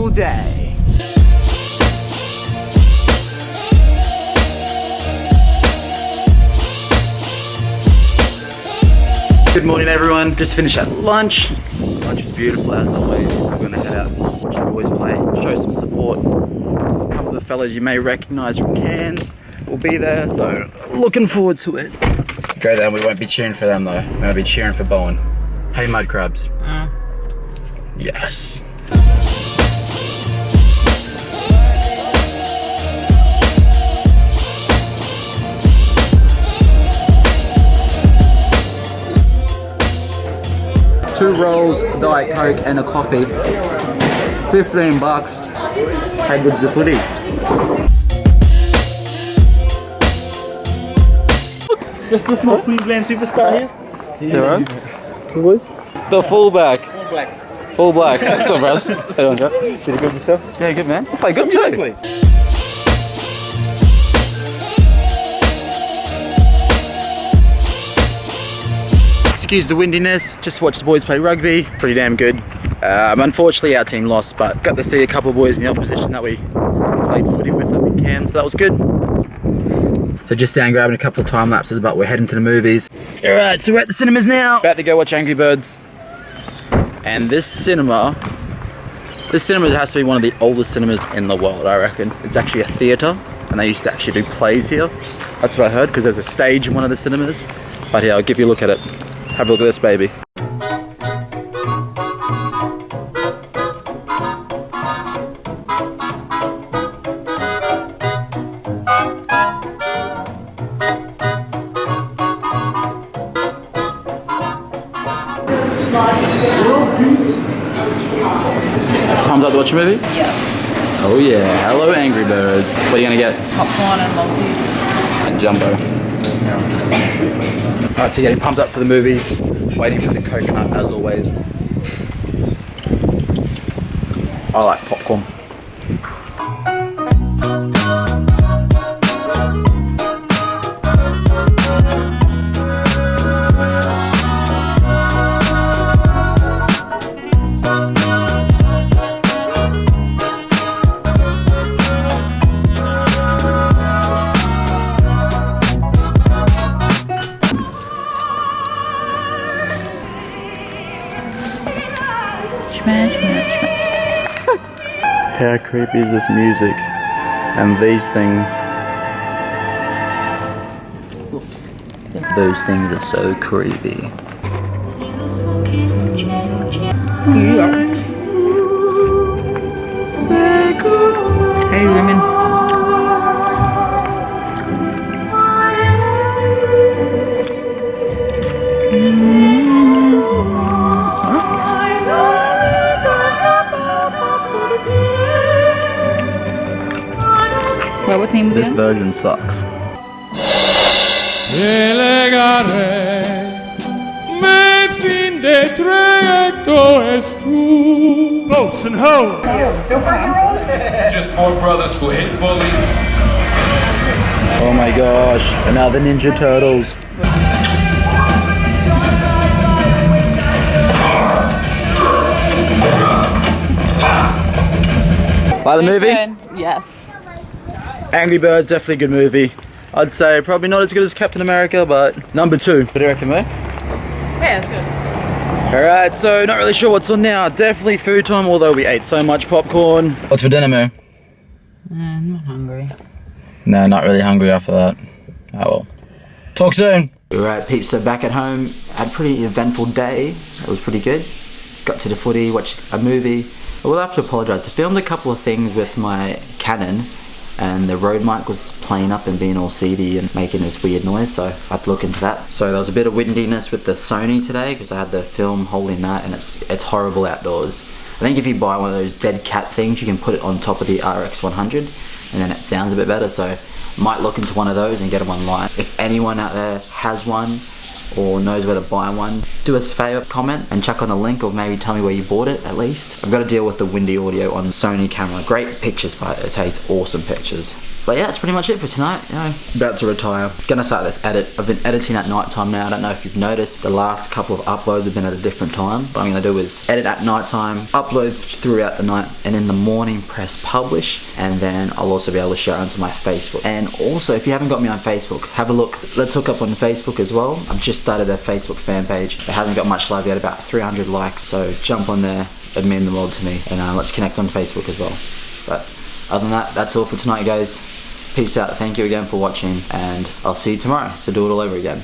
eventful day. Good morning everyone, just finished at lunch. Lunch is beautiful as always. We're gonna head out, watch the boys play, show some support. A couple of the fellas you may recognise from Cairns will be there, so looking forward to it. Go there, we won't be cheering for them though. We're gonna be cheering for Bowen. Hey mud crabs. Yes. Two rolls, Diet Coke and a coffee. 15 bucks. How good's the footy? Just a small Queensland superstar here. You alright? Who was? The fullback. Full black. Full black. What's up, Russ? How you doing, Did you good yourself? Yeah, good man. I play good too. Excuse the windiness, just watched the boys play rugby, pretty damn good. Unfortunately our team lost, but got to see a couple of boys in the opposition that we played footy with up in Cairns, so that was good. So just down grabbing a couple of time lapses, but we're heading to the movies. Alright, so we're at the cinemas now. About to go watch Angry Birds. And this cinema has to be one of the oldest cinemas in the world, I reckon. It's actually a theatre, and they used to actually do plays here. That's what I heard, because there's a stage in one of the cinemas. But here, I'll give you a look at it. Have a look at this baby. Pumped up to watch a movie? Yeah. Oh yeah, hello Angry Birds. What are you gonna get? Popcorn and Maltese. And Jumbo. Alright, so getting pumped up for the movies. Waiting for the coconut as always. I like popcorn. Smash, smash, smash. How creepy is this music? And these things. Those things are so creepy. Hey women. What name This version sucks. Boats and hoe. Just more brothers who hate bullies. Oh my gosh, another Ninja Turtles. Like the movie? Yes. Angry Birds, definitely a good movie. I'd say probably not as good as Captain America, but number 2. What do you reckon, mate? Yeah, it's good. Alright, so not really sure what's on now. Definitely food time, although we ate so much popcorn. What's for dinner, Moo? I'm not hungry. No, not really hungry after that. Oh well. Talk soon. Alright, peeps, so back at home, had a pretty eventful day. It was pretty good. Got to the footy, watched a movie. I will have to apologise. I filmed a couple of things with my Canon, and the Rode mic was playing up and being all seedy and making this weird noise, so I had to look into that. So there was a bit of windiness with the Sony today because I had the film holding that, and it's horrible outdoors. I think if you buy one of those dead cat things, you can put it on top of the RX100 and then it sounds a bit better, so might look into one of those and get them online. If anyone out there has one or knows where to buy one, do us a favour, comment and chuck on the link, or maybe tell me where you bought it at least. I've got to deal with the windy audio on Sony camera. Great pictures, but it takes awesome pictures. But yeah, that's pretty much it for tonight. You know, about to retire. Gonna start this edit. I've been editing at night time now. I don't know if you've noticed, the last couple of uploads have been at a different time. What I'm gonna do is edit at night time, upload throughout the night, and in the morning press publish, and then I'll also be able to share it onto my Facebook. And also, if you haven't got me on Facebook, have a look. Let's hook up on Facebook as well. I've just started a Facebook fan page. It hasn't got much love yet, about 300 likes, so jump on there. It'd mean the world to me. And let's connect on Facebook as well. But other than that, that's all for tonight, guys. Peace out. Thank you again for watching, and I'll see you tomorrow to do it all over again.